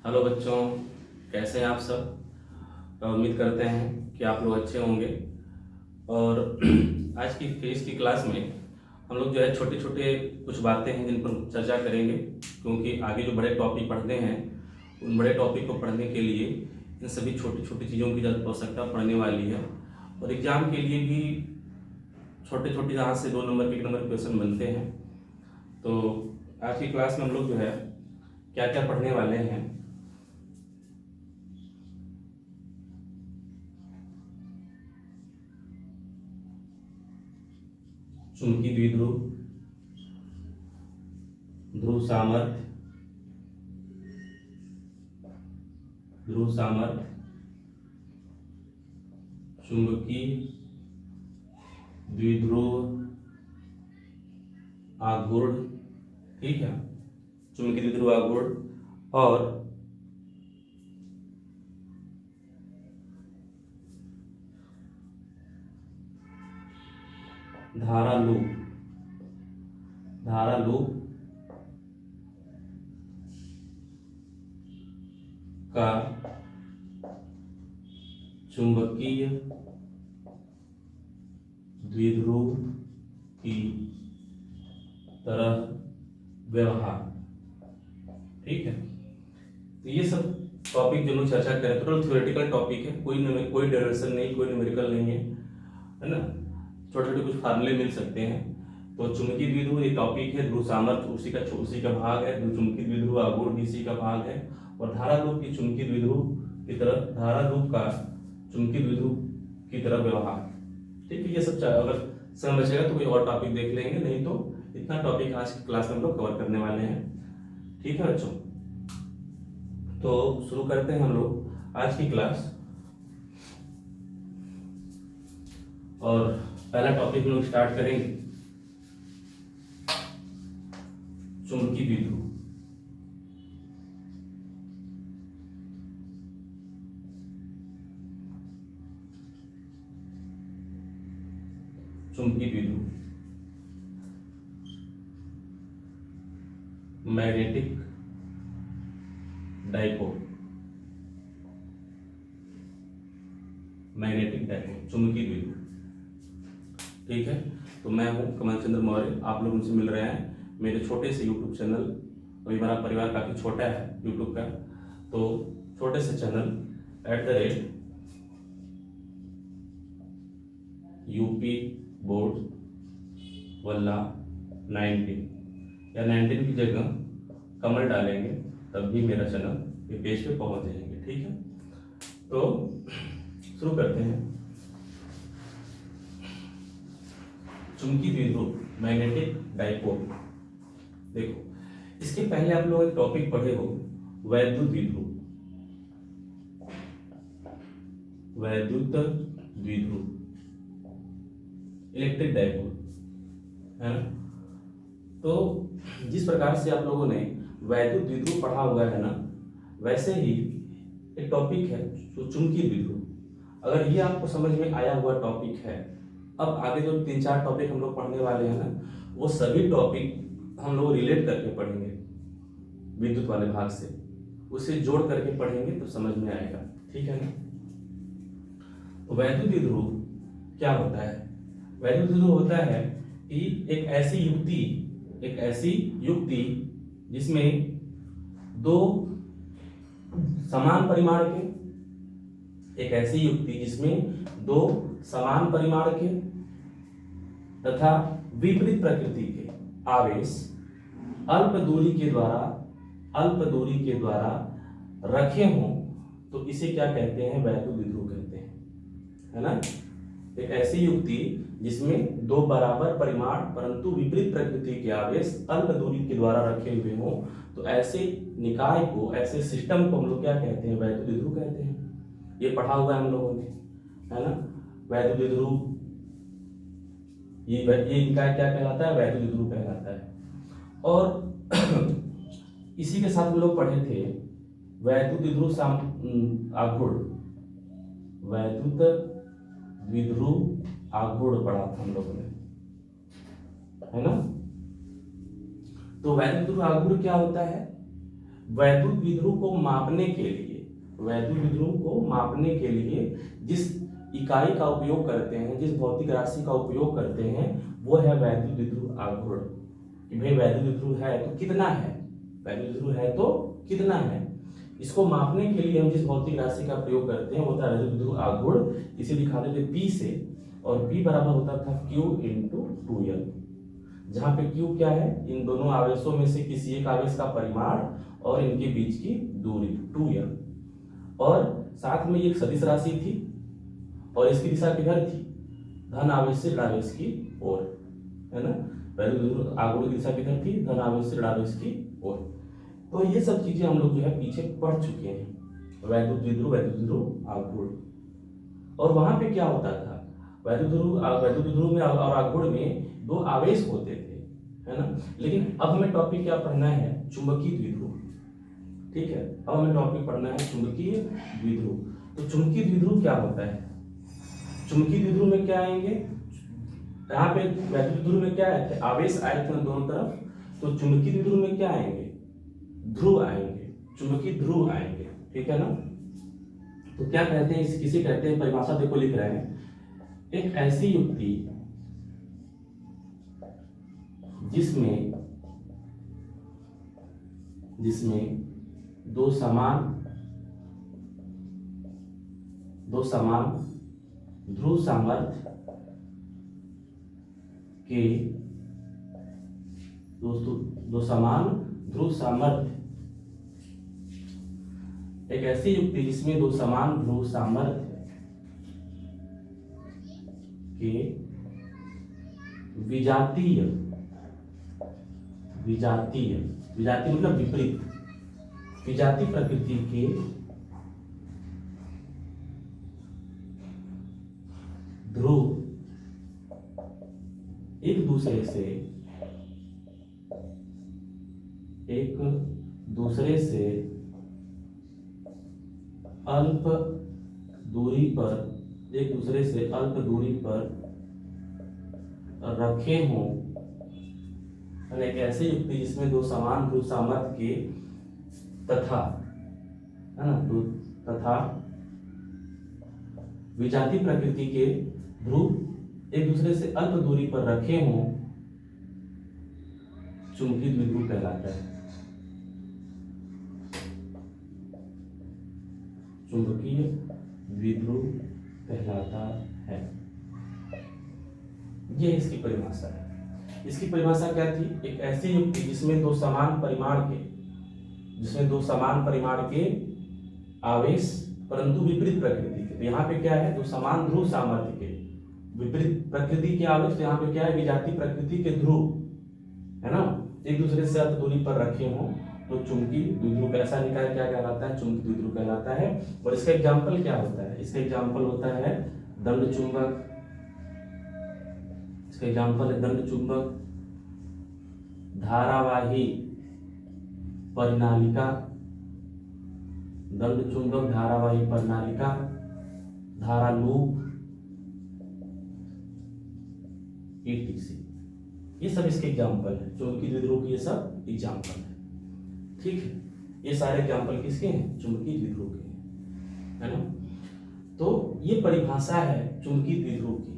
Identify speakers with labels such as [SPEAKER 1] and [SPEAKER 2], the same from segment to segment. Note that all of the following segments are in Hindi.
[SPEAKER 1] हेलो बच्चों, कैसे हैं आप सब। उम्मीद करते हैं कि आप लोग अच्छे होंगे। और आज की फिजिक्स की क्लास में हम लोग जो है छोटे छोटे कुछ बातें हैं जिन पर चर्चा करेंगे, क्योंकि आगे जो बड़े टॉपिक पढ़ने हैं उन बड़े टॉपिक को पढ़ने के लिए इन सभी छोटी छोटी चीज़ों की ज़्यादा आवश्यकता पड़ने वाली है। और एग्ज़ाम के लिए भी छोटे छोटे जहाँ से 2 नंबर के 1 नंबर क्वेश्चन बनते हैं। तो आज की क्लास में हम लोग जो है क्या क्या पढ़ने वाले हैं। चुंबकीय द्विध्रुव, ध्रुव सामर्थ्य, चुंबकीय द्विध्रुव आघूर्ण, ठीक है, चुंबकीय द्विध्रुव आघूर्ण और धारा लूप का चुंबकीय द्विध्रुव की तरह व्यवहार, ठीक है। तो ये सब टॉपिक जो लोग चर्चा करें टोटल थ्योरेटिकल टॉपिक है, कोई डेरिवेशन नहीं, कोई न्यूमेरिकल नहीं है ना। छोटे छोटे कुछ फार्मूले मिल सकते हैं। तो चुंबकीय द्विध्रुव एक टॉपिक है, ध्रुव सामर्थ्य उसी का भाग है, चुंबकीय द्विध्रुव आघूर्ण भी इसी का भाग है, और धारा लूप की चुंबकीय द्विध्रुव की तरह धारा लूप का चुंबकीय द्विध्रुव की तरह व्यवहार, ठीक है। ये सब अगर समय बचेगा तो कोई और टॉपिक देख लेंगे, नहीं तो इतना टॉपिक आज की क्लास में हम लोग कवर करने वाले हैं, ठीक है बच्चों। तो शुरू करते हैं हम लोग आज की क्लास। और पहला टॉपिक हम लोग स्टार्ट करेंगे चुंबकीय द्विध्रुव। चुंबकीय द्विध्रुव, मैग्नेटिक डाइपोल, चुंबकीय द्विध्रुव, ठीक है। तो मैं हूं कमल चंद्र मौर्य, आप लोग मुझसे मिल रहे हैं मेरे छोटे से यूट्यूब चैनल। अभी हमारा परिवार काफ़ी छोटा है यूट्यूब का, तो छोटे से चैनल @UP बोर्ड वल्ला 19 या 19 की जगह कमल डालेंगे तब भी मेरा चैनल ये पेज पे पहुंच जाएंगे, ठीक है। तो शुरू करते हैं। चुंबकीय द्विध्रुव, मैग्नेटिक डाइपोल। देखो, इसके पहले आप लोग एक टॉपिक पढ़े हो, वैद्युत द्विध्रुव, इलेक्ट्रिक डाइपोल, है ना। तो जिस प्रकार से आप लोगों ने वैद्युत द्विध्रुव पढ़ा हुआ है ना, वैसे ही एक टॉपिक है जो चुंबकीय द्विध्रुव। अगर ये आपको समझ में आया हुआ टॉपिक है, अब आगे जो 3-4 टॉपिक हम लोग पढ़ने वाले हैं ना, वो सभी टॉपिक हम लोग रिलेट करके पढ़ेंगे विद्युत वाले भाग से, उसे जोड़ करके पढ़ेंगे तो समझ में आएगा, ठीक है ना। तो वैद्युत द्विध्रुव क्या होता है? वैद्युत द्विध्रुव होता है कि एक ऐसी युक्ति जिसमें दो समान परिमाण के तथा विपरीत प्रकृति के आवेश अल्प दूरी के द्वारा रखे हों तो इसे क्या कहते हैं? वैद्युत द्विध्रुव कहते हैं, है ना। एक ऐसी युक्ति जिसमें दो बराबर परिमाण परंतु विपरीत प्रकृति के आवेश अल्प दूरी के द्वारा रखे हुए हों, तो ऐसे निकाय को, ऐसे सिस्टम को हम लोग क्या कहते हैं? वैद्युत द्विध्रुव कहते हैं। ये पढ़ा हुआ है हम लोगों ने, है ना। वैद्युत द्विध्रुव ये निकाय क्या कहलाता है? वैद्युत द्विध्रुव कहलाता है। और इसी के साथ हम लोग पढ़े थे वैद्युत द्विध्रुव आघूर्ण पढ़ा था हम लोगों ने, है ना। तो वैद्युत द्विध्रुव आघूर्ण क्या होता है? वैद्युत विध्रुव को मापने के लिए, वैद्युत विध्रुव को मापने के लिए जिस इकाई का उपयोग करते हैं, जिस भौतिक राशि का उपयोग करते हैं, वो है वैद्युत विध्रुव आघूर्ण। कि भाई वैद्युत विध्रुव है तो कितना है, वैद्युत विध्रुव है तो कितना है। इसको मापने के लिए हम जिस भौतिक राशि का प्रयोग करते हैं वो होता है वैद्युत विध्रुव आघूर्ण। इसे दिखाते थे P से, और P बराबर होता था Q इंटू 2L, जहाँ पे Q क्या है, इन दोनों आवेशों में से किसी एक आवेश का परिमाण और इनके बीच की दूरी 2L, और साथ में ये एक सदिश राशि थी और इसकी दिशा किधर थी, धन आवेश से ऋण आवेश की ओर, है ना। वैद्युत विध्रुव आघूर्ण की दिशा किधर थी, धन आवेश से ऋण आवेश की ओर। तो ये सब चीजें हम लोग जो है पीछे पढ़ चुके हैं, वैद्युत विध्रुव आघूर्ण। और वहां पे क्या होता था, वैद्युत विध्रुव में और आघूर्ण में दो आवेश होते थे, है ना। लेकिन अब हमें टॉपिक क्या पढ़ना है, चुंबकीय द्विध्रुव। ठीक है, अब हमें टॉपिक पढ़ना है चुंबकीय द्विध्रुव। तो चुंबकीय द्विध्रुव क्या होता है, चुंबकीय द्विध्रुव में क्या आएंगे, यहाँ पे वैद्युत द्विध्रुव में क्या है, आवेश आए थे दोनों तरफ, तो चुंबकीय द्विध्रुव में क्या आएंगे, ध्रुव आएंगे, चुंबकीय ध्रुव आएंगे। ठीक है ना। तो क्या कहते हैं, किसे कहते हैं, परिभाषा देखो लिख रहे हैं, एक ऐसी युक्ति जिसमें दो समान ध्रुव सामर्थ्य के दो समान ध्रुव सामर्थ्य, एक ऐसी युक्ति जिसमें दो समान ध्रुव सामर्थ्य के विजातीय मतलब विपरीत, विजातीय प्रकृति के ध्रुव एक दूसरे से अल्प दूरी पर रखे हों, एक ऐसी युक्ति जिसमें दो समान ध्रुव सामर्थ्य के तथा, है ना, तथा विजातीय प्रकृति के ध्रुव एक दूसरे से अल्प दूरी पर रखे हों, चुंबकीय द्विध्रुव कहलाता है। चुंबकीय द्विध्रुव कहलाता है। ये इसकी परिभाषा है। इसकी परिभाषा क्या थी, एक ऐसी युक्ति जिसमें दो समान परिमाण के आवेश परंतु विपरीत प्रकृति के। तो यहाँ पे क्या है, दो समान ध्रुव सामर्थ्य के विपरीत प्रकृति के आवेश, तो यहाँ पे क्या है, विजातीय प्रकृति के ध्रुव, है ना, एक दूसरे से अल्प दूरी पर रखे हों, तो चुंबकीय द्विध्रुव ऐसा निकाय क्या कहलाता है, चुंबकीय द्विध्रुव कहलाता है। और इसका एग्जाम्पल क्या होता है, इसका एग्जाम्पल होता है दंड चुंबक, इसका एग्जाम्पल है दंड चुंबक, धारावाही परिनालिका, दंड चुंबक, धारावाही परिनालिका, धारा लूप, ETC, ये सब इसके एग्जाम्पल है। चुंबकीय द्विध्रुव के ये सब एग्जाम्पल है। ठीक है, ये सारे एग्जाम्पल किसके हैं, चुंबकीय द्विध्रुव के हैं, है ना। तो ये परिभाषा है चुंबकीय द्विध्रुव की।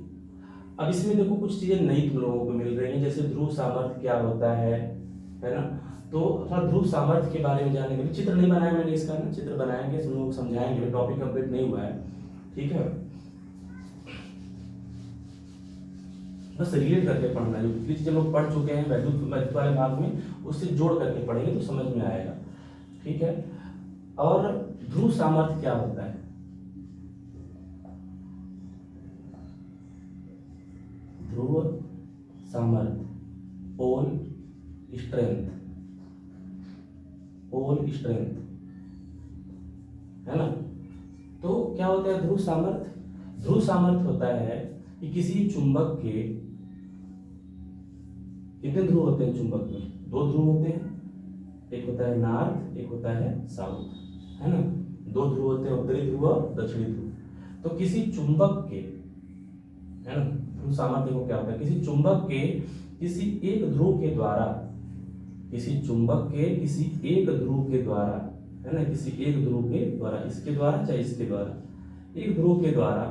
[SPEAKER 1] अब इसमें देखो कुछ चीजें नई तुम लोगों को मिल रही हैं, जैसे ध्रुव सामर्थ्य क्या होता है ना। तो थोड़ा ध्रुव सामर्थ्य के बारे में जानने के लिए चित्र नहीं बनाया मैंने इसका ना, चित्र बनाएंगे, तुम लोग समझाएंगे, टॉपिक कंप्लीट नहीं हुआ है। ठीक है, बस रिलेट करके पढ़ना, जो पिछली चीजें लोग पढ़ चुके हैं वैद्युत वाले भाग में, उससे जोड़ करके पढ़ेंगे तो समझ में आएगा। ठीक है, और ध्रुव सामर्थ्य क्या होता है, ध्रुव सामर्थ्य, पोल स्ट्रेंथ, है ना। तो क्या होता है ध्रुव सामर्थ्य, ध्रुव सामर्थ्य होता है कि किसी चुंबक के कितने ध्रुव होते हैं, चुंबक में दो ध्रुव होते हैं, एक होता है नॉर्थ, एक होता है साउथ, है ना। दो ध्रुव होते हैं, उत्तरी ध्रुव और दक्षिणी ध्रुव। तो किसी चुंबक के, है ना, ध्रुव सामर्थ्य को क्या होता है, किसी चुंबक के किसी एक ध्रुव के द्वारा किसी चुंबक के किसी एक ध्रुव के द्वारा, है ना, किसी एक ध्रुव के द्वारा, इसके द्वारा चाहे इसके द्वारा, एक ध्रुव के द्वारा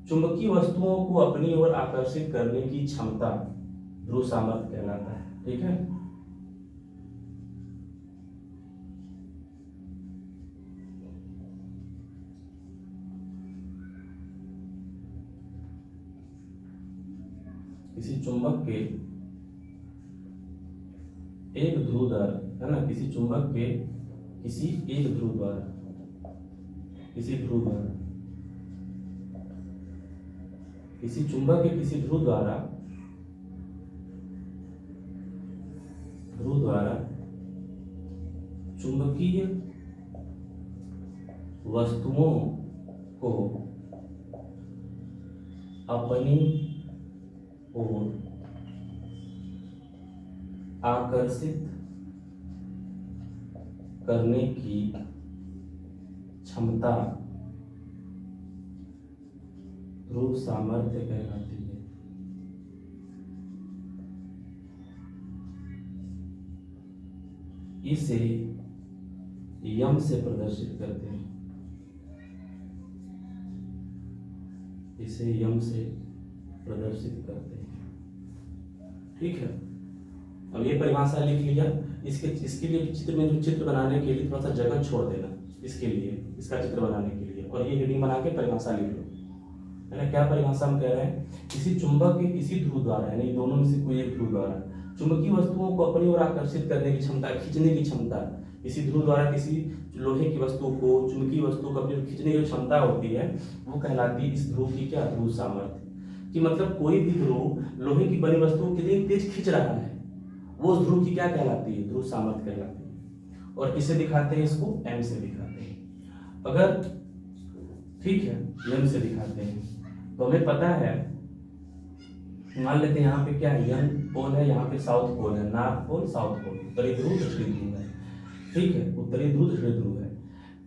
[SPEAKER 1] चुंबकीय वस्तुओं को अपनी ओर आकर्षित करने की क्षमता ध्रुव सामर्थ्य कहलाता है। ठीक है, किसी चुंबक के एक ध्रुव द्वारा, है ना, किसी चुंबक के किसी एक ध्रुव द्वारा, किसी ध्रुव द्वारा, किसी चुंबक के किसी ध्रुव द्वारा, ध्रुव द्वारा चुंबकीय वस्तुओं को अपनी ओर आकर्षित करने की क्षमता ध्रुव सामर्थ्य कहलाती है। इसे यम से प्रदर्शित करते हैं, इसे यम से प्रदर्शित करते हैं। ठीक है, अब ये परिभाषा लिख लिया। इसके लिए चित्र में जो चित्र बनाने के लिए थोड़ा सा जगह छोड़ देना, इसके लिए, इसका चित्र बनाने के लिए, और ये हेडिंग बना के परिभाषा लिख लो, है ना। क्या परिभाषा हम कह रहे हैं, किसी चुंबक के किसी ध्रुव द्वारा, यानी दोनों में से कोई एक ध्रुव द्वारा चुंबकीय वस्तुओं को अपनी ओर आकर्षित करने की क्षमता, खींचने की क्षमता, किसी ध्रुव द्वारा किसी लोहे की वस्तु को, चुंबकीय वस्तु को अपनी ओर खींचने की क्षमता होती है, वो कहलाती है इस ध्रुव की क्या, ध्रुव सामर्थ्य। कि मतलब कोई भी ध्रुव लोहे की बनी वस्तु को कितनी तेज खींच रहा है, वो उस ध्रुव की क्या कहलाती है, ध्रुव सामर्थ्य कहलाती है। और किसे दिखाते हैं, इसको एम से दिखाते हैं। अगर ठीक है, एम से दिखाते हैं तो हमें पता है, मान लेते हैं यहाँ पे क्या है, यन पोल है, यहाँ पे साउथ पोल है, नॉर्थ पोल साउथ पोल, उत्तरी ध्रुव दक्षिणी ध्रुव है। ठीक है, उत्तरी ध्रुव दक्षिणी ध्रुव है।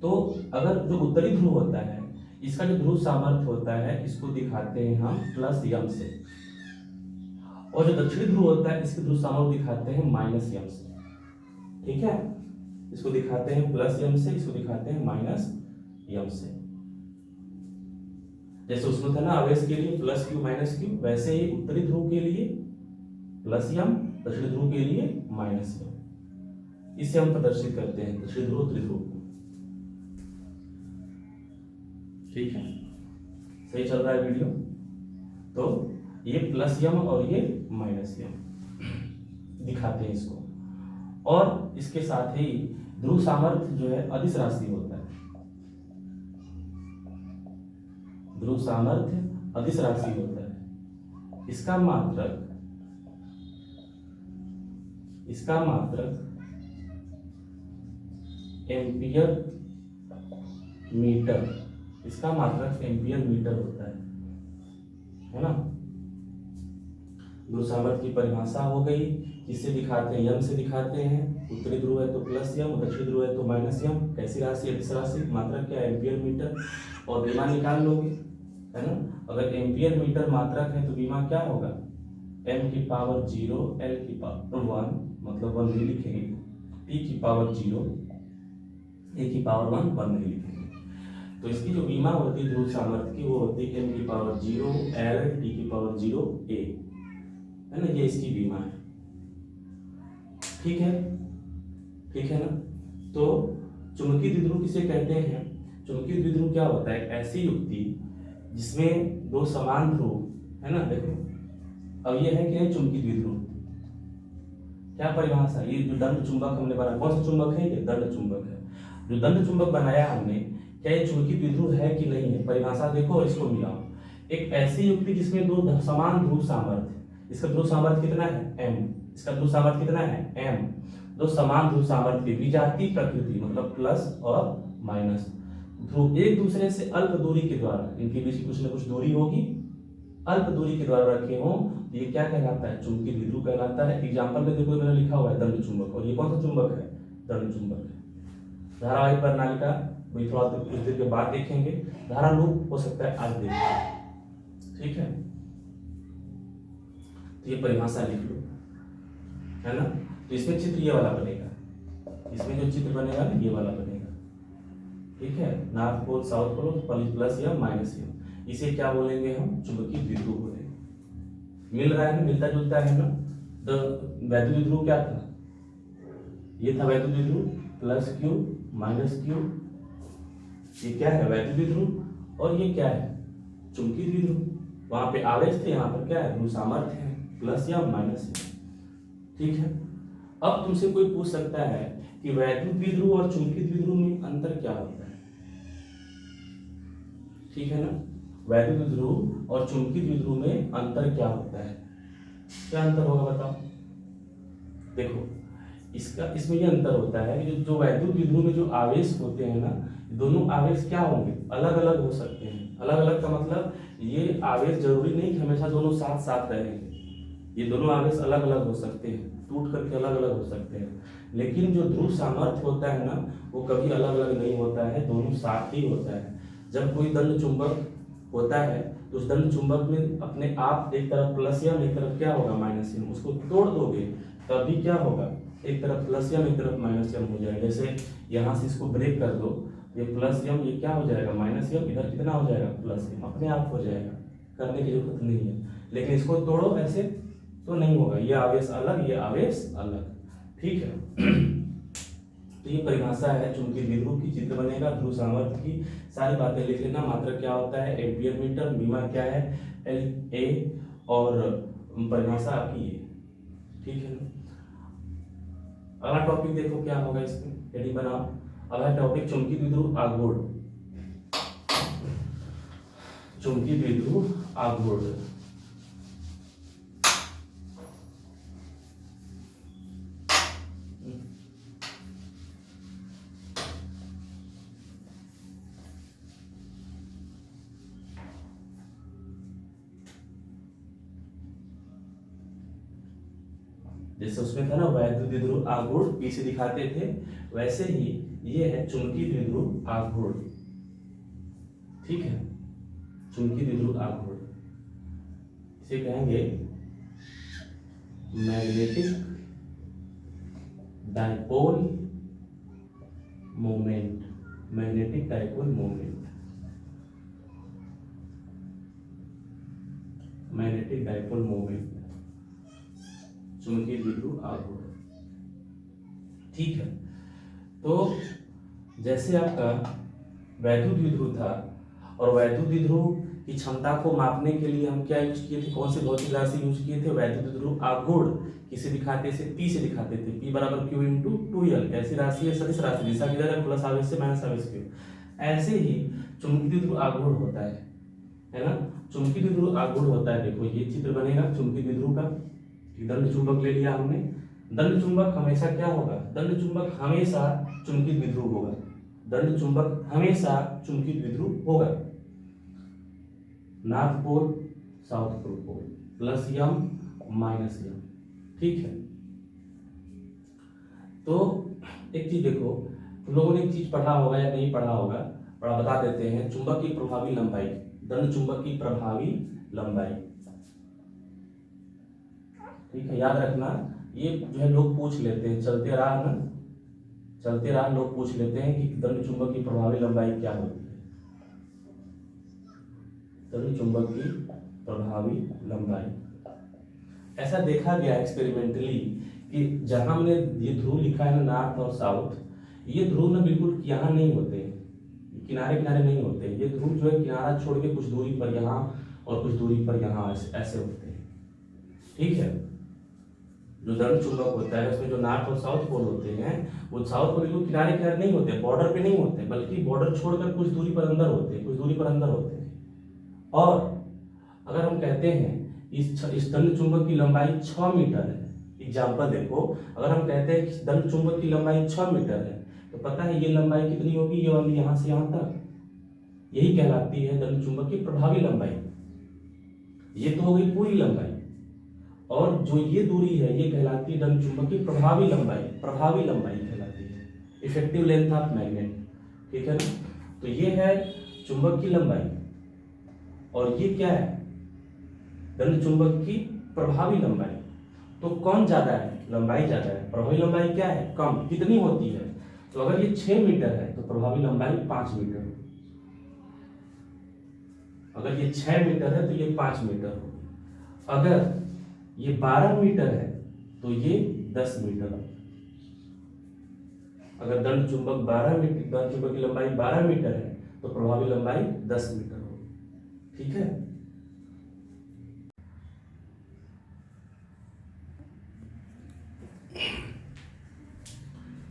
[SPEAKER 1] तो अगर जो उत्तरी ध्रुव होता है, इसका जो ध्रुव सामर्थ्य होता है, इसको दिखाते हैं हम प्लस यम से, और जो दक्षिणी ध्रुव होता है, इसके ध्रुव सामर्थ्य दिखाते हैं माइनस यम से। ठीक है, इसको दिखाते हैं प्लस यम से, इसको दिखाते हैं माइनस यम से। जैसे उसमें था ना आवेश के लिए प्लस क्यू माइनस क्यू, वैसे ही उत्तरी ध्रुव के लिए प्लस यम, दक्षिणी ध्रुव के लिए माइनस यम। इसे हम प्रदर्शित करते हैं, दक्षिणी ध्रुव उत्तरी ध्रुव को। ठीक है, सही चल रहा है वीडियो। तो ये प्लस यम और ये माइनस यम दिखाते हैं इसको। और इसके साथ ही ध्रुव सामर्थ्य जो है अदिश राशि होता है, ध्रुव सामर्थ्य अदिश राशि होता है। इसका मात्रक एम्पियर मीटर, इसका मात्रक एम्पियर मीटर होता है ना। ध्रुव सामर्थ्य की परिभाषा हो गई, किससे दिखाते हैं, यम से दिखाते हैं। उत्तरी ध्रुव है तो प्लस यम, दक्षिणी ध्रुव है तो माइनस यम। कैसी राशि, अदिश राशि, मात्रक क्या है, एम्पियर मीटर। और बीमा निकाल लोगे, है ना। अगर एम्पियर मीटर मात्रक है तो बीमा क्या होगा, m की पावर 0 l की पावर 1, मतलब 1 नहीं लिखेंगे, t की पावर 0 a की पावर 1 नहीं लिखेंगे। तो इसकी जो बीमा होती है ध्रुव सामर्थ्य की, वो होती है m की पावर 0 l t की पावर 0 a, है ना। ये इसकी बीमा है। ठीक है ना। तो चुंबकीय द्विध्रुव किसे कहते हैं, चुंबकीय द्विध्रुव क्या होता है, ऐसी युक्ति जिसमें दो समान ध्रुव, है ना। देखो अब ये है कि नहीं चुंबकीय द्विध्रुव, क्या परिभाषा, ये जो दंड चुंबक हमने बनाया, कौन सा चुंबक है, ये दंड चुंबक है। जो दंड चुंबक बनाया हमने, क्या ये चुंबकीय द्विध्रुव है कि नहीं है, परिभाषा देखो और इसको मिलाओ। एक ऐसी युक्ति जिसमें दो समान ध्रुव सामर्थ्य, इसका ध्रुव सामर्थ्य कितना है m, इसका ध्रुव सामर्थ्य कितना है m, दो समान ध्रुव सामर्थ्य विजातीय प्रकृति, मतलब प्लस और माइनस ध्रुव एक दूसरे से अल्प दूरी के द्वारा, इनके बीच कुछ न कुछ दूरी होगी, अल्प दूरी के द्वारा रखे हों, ये क्या कहलाता है, चुंबकीय द्विध्रुव कहलाता है। एग्जांपल में देखो मैंने लिखा हुआ है दंड चुंबक, और ये कौन सा चुंबक है, दंड चुंबक है। धारावाहिक प्रणाली का वही थोड़ा कुछ देर के बाद देखेंगे, धारा लूप हो सकता है आज देखेंगे। ठीक है, तो ये परिभाषा लिख लो, है ना। तो इसमें चित्र ये वाला बनेगा, इसमें जो चित्र बनेगा ना ये वाला बनेगा, ठीक है। North pole south pole plus या माइनस या, इसे क्या बोलेंगे हम, चुंबकीय द्विध्रुव बोलेंगे। मिल रहा है ना, मिलता जुलता है ना। तो वैद्युत द्विध्रुव क्या था, ये था वैद्युत द्विध्रुव, प्लस क्यू माइनस क्यू, ये क्या है वैद्युत द्विध्रुव, और ये क्या है चुंबकीय द्विध्रुव। वहां पे आवेश थे, यहाँ पर क्या है ध्रुव सामर्थ्य है, प्लस या माइनस है, ठीक है। अब तुमसे कोई पूछ सकता है कि वैद्युत द्विध्रुव और चुंबकीय द्विध्रुव में अंतर क्या होता है, ठीक है ना। वैद्युत द्विध्रुव और चुंबकीय द्विध्रुव में अंतर क्या होता है, क्या अंतर होगा बताओ। देखो इसमें ये अंतर होता है कि जो वैद्युत द्विध्रुव में जो आवेश होते हैं ना, दोनों आवेश क्या होंगे, अलग अलग हो सकते हैं। अलग अलग का मतलब ये आवेश जरूरी नहीं कि हमेशा दोनों साथ साथ रहेंगे, ये दोनों आवेश अलग अलग हो सकते हैं, टूट करके अलग अलग हो सकते हैं। लेकिन जो ध्रुव सामर्थ्य होता है ना, वो कभी अलग अलग नहीं होता है, दोनों साथ ही होता है। जब कोई दंड चुंबक होता है तो उस दंड चुंबक में अपने आप एक तरफ प्लस यम एक तरफ क्या होगा माइनस यम, उसको तोड़ दोगे तभी क्या होगा, एक तरफ प्लस यम एक तरफ माइनस यम हो जाएगा। जैसे यहाँ से इसको ब्रेक कर दो, ये प्लस यम ये क्या हो जाएगा माइनस यम, इधर कितना हो जाएगा प्लस यम, अपने आप हो जाएगा, करने की जरूरत नहीं है। लेकिन इसको तोड़ो ऐसे तो नहीं होगा, ये आवेश अलग ये आवेश अलग, ठीक है। तो ये परिभाषा है चुंबकीय द्विध्रुव की, चित्र बनेगा ध्रुव सामर्थ्य की, सारी बातें लिख लेना। मात्रक क्या होता है एम्पीयर मीटर, मीमा क्या है एल ए, और परिभाषा आपकी ये, ठीक है ना। अगला टॉपिक देखो क्या होगा इसमें, हेडिंग बनाओ। अगला टॉपिक चुंबकीय द्विध्रुव आघूर्ण, चुंबकीय द्विध्रुव आघूर्ण। जैसे उसमें था ना वैद्युत द्विध्रुव आघूर्ण पी से दिखाते थे, वैसे ही ये है चुंबकीय द्विध्रुव आघूर्ण, ठीक है। चुंबकीय द्विध्रुव आघूर्ण इसे कहेंगे magnetic dipole moment, magnetic dipole moment, magnetic dipole moment, चुंबकीय द्विध्रुव आघूर्ण, ठीक है। तो जैसे आपका वैद्युत द्विध्रुव था, और वैद्युत द्विध्रुव की क्षमता को मापने के लिए हम क्या यूज किए थे, कौन से भौतिक राशि यूज किए थे, वैद्युत द्विध्रुव आघूर्ण किसे दिखाते थे, पी से दिखाते थे, पी बराबर क्यू इंटू 2l, ऐसी राशि है सदिश राशि, दिशा किधर है प्लस आवेश से माइनस आवेश की। ऐसे ही चुंबकीय द्विध्रुव आघूर्ण होता है ना। चुंबकीय द्विध्रुव आघूर्ण होता है, देखो ये चित्र बनेगा चुंबकीय द्विध्रुव का। दंड चुंबक ले लिया हमने, दंड चुंबक हमेशा क्या होगा, दंड चुंबक हमेशा चुंबकीय द्विध्रुव होगा, दंड चुंबक हमेशा चुंबकीय द्विध्रुव होगा। North pole south pole plus m minus m, ठीक है। तो एक चीज देखो, तुम लोगों ने एक चीज पढ़ा होगा या नहीं पढ़ा होगा, बता देते हैं, चुंबक की प्रभावी लंबाई, दंड चुंबक की प्रभावी लंबाई, ठीक है, याद रखना। ये जो है लोग पूछ लेते हैं, चलते राह ना, चलते राह लोग पूछ लेते हैं कि दंड चुंबक की प्रभावी लंबाई क्या होती है। दंड चुंबक की प्रभावी लंबाई, ऐसा देखा गया एक्सपेरिमेंटली कि जहां हमने ये ध्रुव लिखा है ना नॉर्थ और साउथ, ये ध्रुव ना बिल्कुल यहाँ नहीं होते, किनारे किनारे नहीं होते, ये ध्रुव जो है किनारा छोड़ के कुछ दूरी पर यहाँ और कुछ दूरी पर यहाँ ऐसे होते हैं, ठीक है। जो दंड चुंबक होता है उसमें जो नॉर्थ और साउथ पोल होते हैं, वो साउथ पोल बिल्कुल किनारे किनारे नहीं होते, बॉर्डर पे नहीं होते, बल्कि बॉर्डर छोड़कर कुछ दूरी पर अंदर होते हैं, कुछ दूरी पर अंदर होते हैं। और अगर हम कहते हैं इस दंड चुंबक की लंबाई 6 मीटर है, एग्जाम्पल देखो, अगर हम कहते हैं कि दंड चुंबक की लंबाई 6 मीटर है, तो पता है ये लंबाई कितनी होगी, ये वाली यहाँ से यहाँ तक, यही कहलाती है दंड चुंबक की प्रभावी लंबाई। ये तो हो गई पूरी लंबाई, और जो ये दूरी है ये कहलाती है दंड चुंबक की प्रभावी लंबाई, प्रभावी लंबाई कहलाती है, इफेक्टिव लेंथ ऑफ मैग्नेट, ठीक है ना। तो ये है चुंबक की लंबाई, और ये क्या है दंड चुंबक की प्रभावी लंबाई। तो कौन ज्यादा है, लंबाई ज़्यादा है, प्रभावी लंबाई क्या है, कम। कितनी होती है, तो अगर ये 6 मीटर है तो प्रभावी लंबाई 5 मीटर होगी। अगर ये 6 मीटर है तो ये 5 मीटर होगी। अगर ये 12 मीटर है तो ये 10 मीटर होगी। अगर दंड चुंबक 12 मीटर, दंड चुंबक की लंबाई 12 मीटर है तो प्रभावी लंबाई 10 मीटर होगी। ठीक है।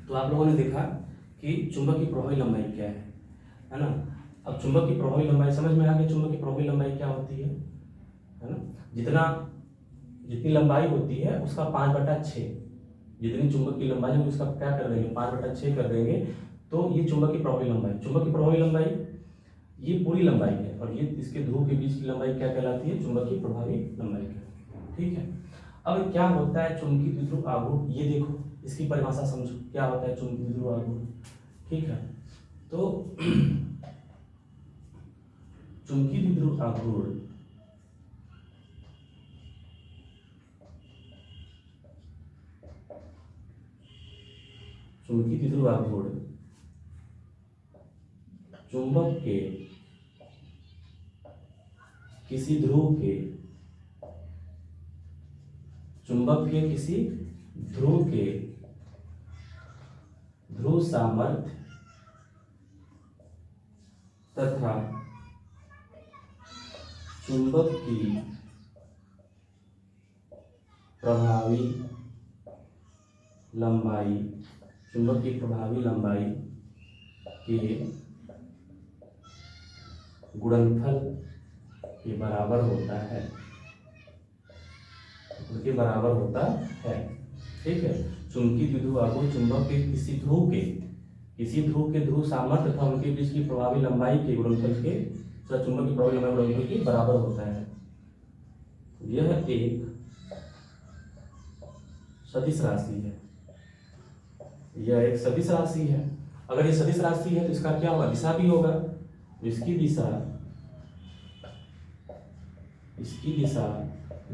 [SPEAKER 1] तो आप लोगों ने देखा कि चुंबक की प्रभावी लंबाई क्या है ना। अब चुंबक की प्रभावी लंबाई समझ में आ गई, चुंबक की प्रभावी लंबाई क्या होती है ना। जितनी लंबाई होती है उसका 5/6, जितनी चुंबक की लंबाई है उसका क्या कर देंगे, 5/6 कर देंगे, तो ये चुंबक की प्रभावी लंबाई। चुंबक की प्रभावी लंबाई ये पूरी लंबाई है, और ये इसके ध्रुव के बीच की लंबाई क्या कहलाती है, चुंबक की प्रभावी लंबाई कहलाती है। ठीक है। अब क्या होता है चुंबकीय द्विध्रुव आघूर्ण, ये देखो इसकी परिभाषा समझो क्या होता है चुंबकीय द्विध्रुव आघूर्ण। ठीक है। तो चुंबकीय द्विध्रुव आघूर्ण चुंबकीय द्विध्रुव आघूर्ण चुंबक के किसी ध्रुव के ध्रुव सामर्थ्य तथा चुंबक की प्रभावी लंबाई के गुणनफल के बराबर होता है, उनके बराबर होता है। ठीक है। चुंबकीय द्विध्रुव आघूर्ण चुंबक के किसी ध्रुव के ध्रुव सामर्थ्य तथा उनके बीच की प्रभावी लंबाई के गुणनफल के, चुंबक की प्रभावी लंबाई गुणनफल के बराबर होता है। यह एक सदिश राशि है। अगर ये सदिश राशि है तो इसका क्या होगा, दिशा भी होगा। इसकी दिशा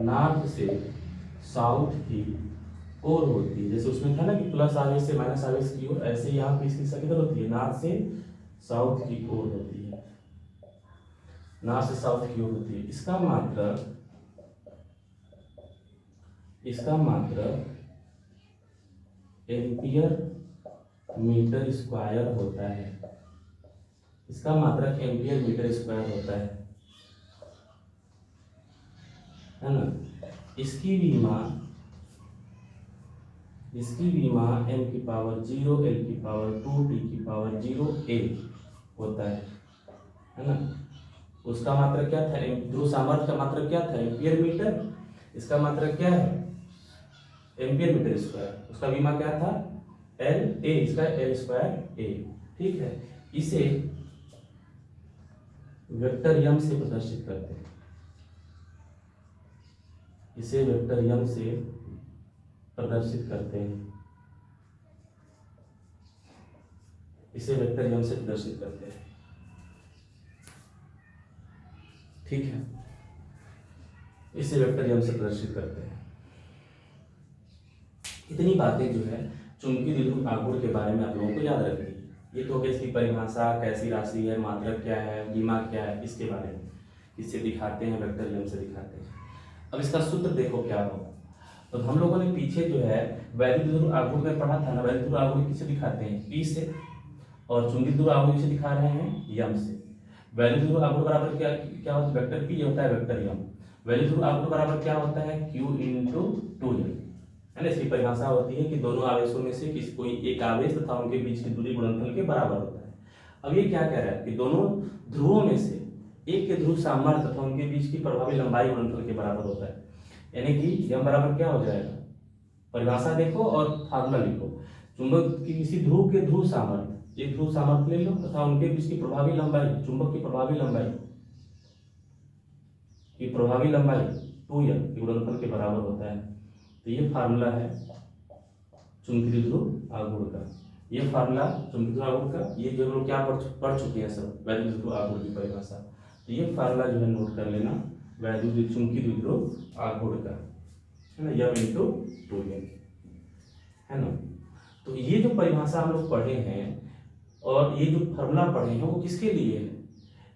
[SPEAKER 1] नॉर्थ से साउथ की ओर होती है। जैसे उसमें था ना कि प्लस आवेश से माइनस आवेश की ओर, ऐसे यहाँ पे इसकी दिशा किधर होती है, नॉर्थ से साउथ की ओर होती है, नॉर्थ से साउथ की ओर होती है। इसका मात्रक एम्पियर मीटर स्क्वायर होता है। इसका मात्रक एम्पियर मीटर स्क्वायर होता है ना। इसकी विमा m की पावर 0 l की पावर 2 t की पावर 0 a होता है ना। उसका मात्रक क्या था, ध्रुव सामर्थ्य का मात्रक क्या था, एम्पियर मीटर। इसका मात्रक क्या है, एम्पियर मीटर स्क्वायर। उसका विमा क्या था, l a, इसका l स्क्वायर a। ठीक है। इसे वेक्टर m से प्रदर्शित करते हैं। इसे वेक्टर m से प्रदर्शित करते हैं। ठीक है। इसे वेक्टर m से प्रदर्शित करते हैं। इतनी बातें जो है चुंबकीय द्विध्रुव आघूर्ण के बारे में आप लोगों को याद रखनी है। ये तो इसकी परिभाषा, कैसी राशि है, मात्रक क्या है, विमा क्या है, इसके बारे में इससे दिखाते हैं, वेक्टर m से दिखाते हैं। अब इसका सूत्र देखो क्या होगा। तो हम लोगों ने पीछे जो है वैद्युत द्विध्रुव आघूर्ण में पढ़ा था ना, वैद्युत द्विध्रुव आघूर्ण किससे दिखाते हैं, P से, और चुंबकीय द्विध्रुव आघूर्ण किससे दिखा रहे हैं, m से। वैद्युत द्विध्रुव आघूर्ण बराबर क्या होता है, वेक्टर P होता है वेक्टर m। वैद्युत द्विध्रुव आघूर्ण बराबर क्या होता है, Q × 2m, है ना। इसकी परिभाषा होती है कि दोनों आवेशों में से कोई एक आवेश तथा उनके बीच की दूरी गुणनफल के बराबर होता है। अब ये क्या कह रहा है कि दोनों ध्रुवों में से एक के ध्रुव सामर्थ्य तथा उनके बीच की प्रभावी लंबाई गुणनफल के बराबर होता है। यानी कि m बराबर क्या हो जाएगा, परिभाषा देखो और फार्मूला लिखो। चुंबक की किसी ध्रुव के ध्रुव सामर्थ्य, एक ध्रुव सामर्थ्य ले लो तथा उनके बीच की प्रभावी लंबाई, चुंबक की प्रभावी लंबाई 2m के गुणनफल के बराबर होता है। तो ये फार्मूला है चुंबकीय द्विध्रुव आघूर्ण का। ये फार्मूला चुंबकीय द्विध्रुव आघूर्ण का, ये जो लोग क्या पढ़ चुके हैं सब, वैद्युत द्विध्रुव आघूर्ण की परिभाषा। तो ये फार्मूला जो है नोट कर लेना, वैद्युत चुंबकीय द्विध्रुव आघूर्ण का, है ना, m × 2m। है ना। तो ये जो परिभाषा हम लोग पढ़े हैं और ये जो फॉर्मूला पढ़े हैं वो किसके लिए है?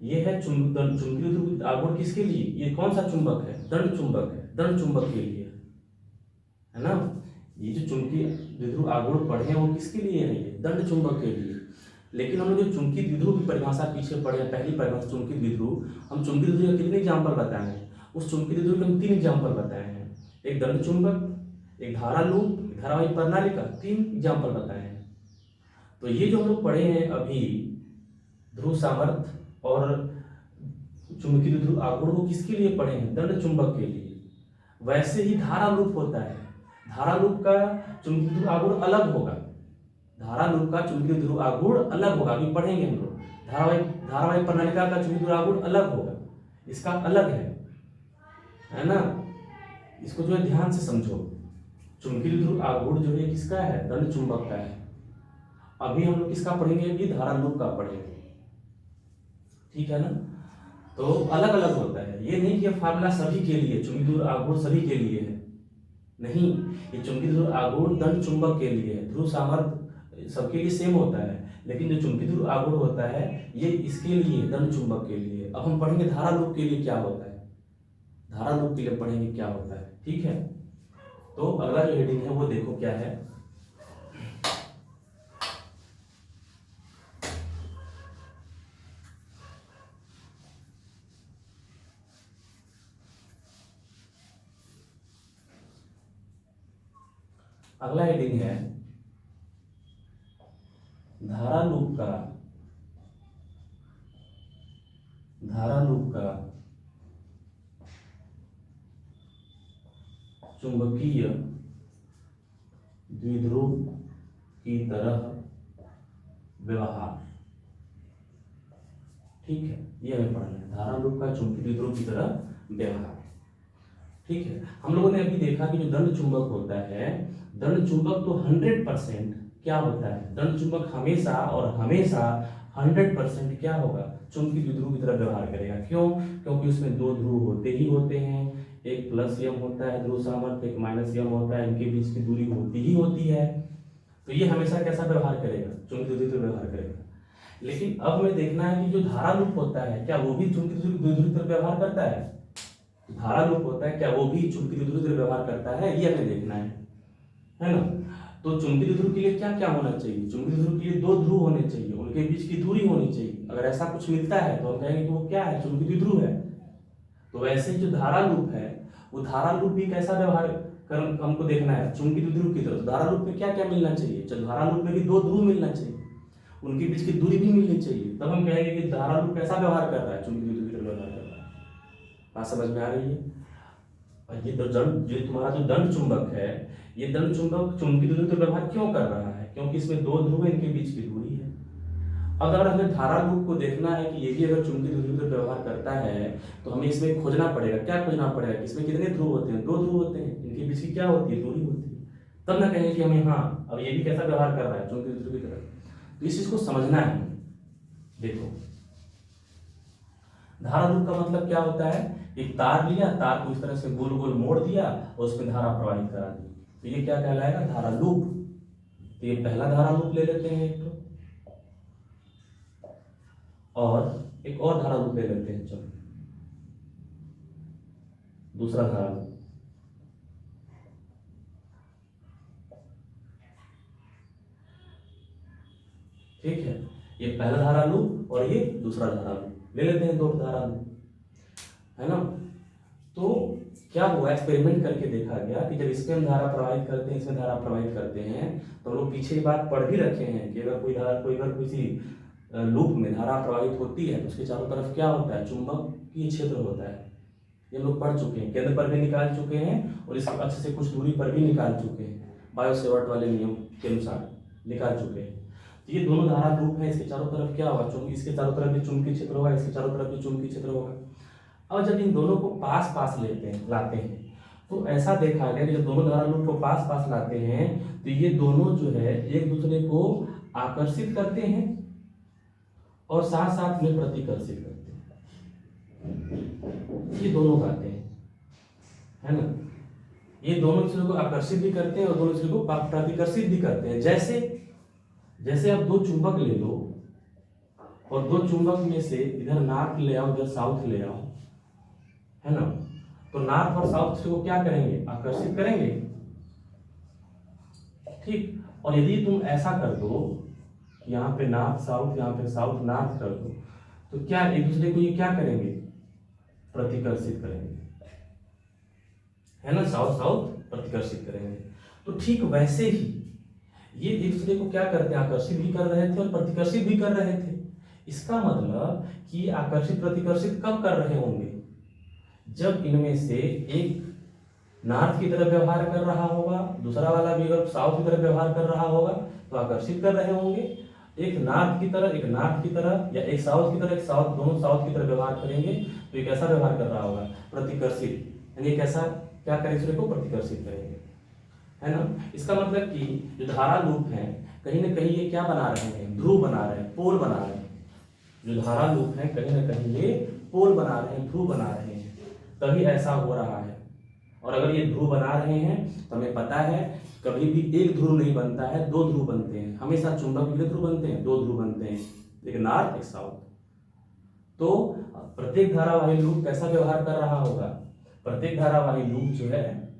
[SPEAKER 1] ये है चुंबकीय द्विध्रुव आघूर्ण किसके लिए? ये कौन सा चुंबक है? दंड चुंबक है, दंड चुंबक के लिए है ना। ये जो चुंबकीय द्विध्रुव आघूर्ण पढ़े हैं वो किसके लिए है? ये दंड चुंबक के लिए। लेकिन हम जो चुंबकीय द्विध्रुव की परिभाषा पीछे पढ़े हैं, पहली परिभाषा चुंबकीय द्विध्रुव, हम चुंबकीय द्विध्रुव के कितने एग्जाम्पल बताए हैं? उस चुंबकीय द्विध्रुव के हम 3 एग्जाम्पल बताए हैं, एक दंड चुंबक, एक धारा लूप, धारावाही प्रणाली का 3 एग्जाम्पल बताए हैं। तो ये जो हम लोग पढ़े हैं अभी ध्रुव सामर्थ्य और चुंबकीय द्विध्रुव आघूर्ण को किसके लिए पढ़े हैं? दंड चुंबक के लिए। वैसे ही धारा लूप होता है, धारा लूप का चुंबकीय द्विध्रुव आघूर्ण अलग होगा, धारा लूप का चुंबकीय द्विध्रुव आघूर्ण अलग होगा, अभी पढ़ेंगे हम लोग। धारावाही प्रणालिका का चुंबकीय द्विध्रुव आघूर्ण अलग होगा, इसका अलग है ना। इसको जो है ध्यान से समझो। चुंबकीय द्विध्रुव आघूर्ण जो है किसका है? दंड चुंबक का है। अभी हम लोग किसका पढ़ेंगे? अभी धारा लूप का पढ़ेंगे, ठीक है ना। तो अलग अलग होता है, ये नहीं कि ये फार्मूला सभी के लिए, चुंबकीय द्विध्रुव आघूर्ण सभी के लिए है, नहीं। ये चुंबकीय द्विध्रुव आघूर्ण दंड चुंबक के लिए है, ध्रुव सामर्थ्य सबके लिए सेम होता है, लेकिन जो चुंबकीय द्विध्रुव आघूर्ण होता है ये इसके लिए, दंड चुंबक के लिए। अब हम पढ़ेंगे धारा लूप के लिए क्या होता है, धारा लूप के लिए पढ़ेंगे क्या होता है, ठीक है। तो अगला जो हेडिंग है वो देखो क्या है। अगला हेडिंग है धारा लूप का, धारा लूप का चुंबकीय द्विध्रुव की तरह व्यवहार, ठीक है। ये हमें पढ़ना है, धारा लूप का चुंबकीय द्विध्रुव की तरह व्यवहार, ठीक है। हम लोगों ने अभी देखा कि जो दंड चुंबक होता है, दंड चुंबक तो 100% क्या होता है? दंड चुंबक हमेशा और हमेशा 100% क्या होगा? चुंबकीय द्विध्रुव की तरह व्यवहार करेगा। क्यों? क्योंकि उसमें 2 ध्रुव होते ही होते हैं, एक प्लस यम होता है ध्रुव सामर्थ्य, एक माइनस यम होता है, इनके बीच की दूरी होती ही होती है। तो ये हमेशा कैसा व्यवहार करेगा? चुंबकीय द्विध्रुव व्यवहार करेगा। लेकिन अब हमें देखना है कि जो धारा लूप होता है क्या वो भी चुंबकीय द्विध्रुव की तरह व्यवहार करता है? धारा लूप होता है क्या वो भी चुंबकीय द्विध्रुव की तरह व्यवहार करता है? ये हमें देखना है ना। तो चुंबकीय द्विध्रुव के लिए क्या क्या होना चाहिए? चुंबकीय द्विध्रुव के लिए 2 ध्रुव होने चाहिए, उनके बीच की दूरी होनी चाहिए। अगर ऐसा कुछ मिलता है तो हम कहेंगे कि वो क्या है? चुंबकीय द्विध्रुव है। तो वैसे ही जो धारा लूप है वो धारा लूप भी कैसा व्यवहार कर हमको देखना है? चुंबकीय द्विध्रुव की तरह। तो धारा लूप में क्या क्या मिलना चाहिए? चलो धारा लूप में भी 2 ध्रुव मिलना चाहिए, उनके बीच की दूरी भी मिलनी चाहिए, तब हम कहेंगे कि धारा लूप कैसा व्यवहार कर रहा है? चुंबकीय द्विध्रुव की तरह व्यवहार कर रहा है। बात समझ में आ रही है? और ये जो तुम्हारा जो दंड चुंबक है, ये दंड चुंबक चुंबकीय द्विध्रुव का व्यवहार क्यों कर रहा है? क्योंकि इसमें 2 ध्रुव है, इनके बीच की दूरी है। अगर हमें धारा लूप को देखना है कि ये भी अगर चुंबकीय द्विध्रुव का व्यवहार करता है तो हमें इसमें खोजना पड़ेगा। क्या खोजना पड़ेगा? कि इसमें कितने ध्रुव होते हैं? 2 ध्रुव होते हैं, इनके बीच की क्या होती है? दूरी होती है। तब ना कहेंगे कि हमें हाँ अब ये भी कैसा व्यवहार कर रहा है? चुंबकीय द्विध्रुव की तरह। तो इस चीज को समझना है। देखो धारा लूप का मतलब क्या होता है? एक तार लिया, तार को इस तरह से गोल गोल मोड़ दिया और उसमें धारा प्रवाहित करा दी, तो ये क्या कहलाएगा? धारा लूप। तो ये पहला धारा लूप ले लेते हैं एक तो, और एक और धारा लूप ले लेते हैं। चलो दूसरा धारा लूप, ठीक है। ये पहला धारा लूप और ये दूसरा धारा लूप ले लेते हैं, 2 धारा लूप, है ना। तो क्या हुआ? एक्सपेरिमेंट करके देखा गया कि जब इसमें हम धारा प्रवाहित करते हैं, इसमें धारा प्रवाहित करते हैं, तो हम लोग पीछे ये बात पढ़ भी रखे हैं कि अगर किसी लूप में धारा प्रवाहित होती है तो उसके चारों तरफ क्या होता है? चुंबकीय क्षेत्र होता है। ये हम लोग पढ़ चुके हैं, केंद्र पर भी निकाल चुके हैं और इसके अक्ष से कुछ दूरी पर भी निकाल चुके हैं, बायो-सेवर्ट वाले नियम के अनुसार निकाल चुके हैं। तो ये दोनों धारा लूप है, इसके चारों तरफ क्या होगा? इसके चारों तरफ भी चुंबकीय क्षेत्र होगा, इसके चारों तरफ भी चुंबकीय क्षेत्र होगा। अब जब इन दोनों को पास पास लाते हैं तो ऐसा देखा गया कि जब दोनों धारा लूप को पास पास लाते हैं तो ये दोनों जो है एक दूसरे को आकर्षित करते हैं और साथ साथ में प्रतिकर्षित करते हैं। ये दोनों बातें हैं, है ना। ये दोनों चीजों को आकर्षित भी करते हैं और दोनों चीजों को प्रतिकर्षित भी करते हैं। जैसे जैसे आप दो चुंबक ले लो और दो चुंबक में से इधर नॉर्थ ले आओ, इधर साउथ ले आओ, है ना, तो नॉर्थ और साउथ को क्या करेंगे, आकर्षित करेंगे, ठीक। और यदि तुम ऐसा कर दो, यहाँ पे नॉर्थ साउथ, यहाँ पे साउथ नॉर्थ कर दो, तो क्या एक दूसरे को ये क्या करेंगे, प्रतिकर्षित करेंगे, है ना, साउथ साउथ प्रतिकर्षित करेंगे। तो ठीक वैसे ही ये एक दूसरे को क्या करते हैं, आकर्षित भी कर रहे थे और प्रतिकर्षित भी कर रहे थे। इसका मतलब कि आकर्षित प्रतिकर्षित कब कर रहे होंगे, जब इनमें से एक नॉर्थ की तरफ व्यवहार कर रहा होगा, दूसरा वाला भी अगर साउथ की तरफ व्यवहार कर रहा होगा तो आकर्षित कर रहे होंगे। एक नॉर्थ की तरफ, एक नॉर्थ की तरफ, या एक साउथ की तरफ, एक साउथ, दोनों साउथ की तरफ व्यवहार करेंगे तो ये कैसा व्यवहार कर रहा होगा, प्रतिकर्षित, यानी कैसा, क्या करेंगे, को प्रतिकर्षित करेंगे, है ना। इसका मतलब कि जो धारा लूप है कहीं ना कहीं ये क्या बना रहे हैं, ध्रुव बना रहे हैं, पोल बना रहे हैं। जो धारा लूप है कहीं ना कहीं ये पोल बना रहे हैं, ध्रुव बना रहे हैं, तभी ऐसा हो रहा है। और अगर ये ध्रुव बना रहे हैं तो हमें पता है कभी भी एक ध्रुव नहीं बनता है, दो ध्रुव बनते हैं। हमेशा चुंबक के ध्रुव बनते हैं, दो ध्रुव बनते हैं, एक नॉर्थ एक साउथ। तो प्रत्येक धारावाही लूप कैसा व्यवहार कर रहा होगा, प्रत्येक धारावाही लूप जो है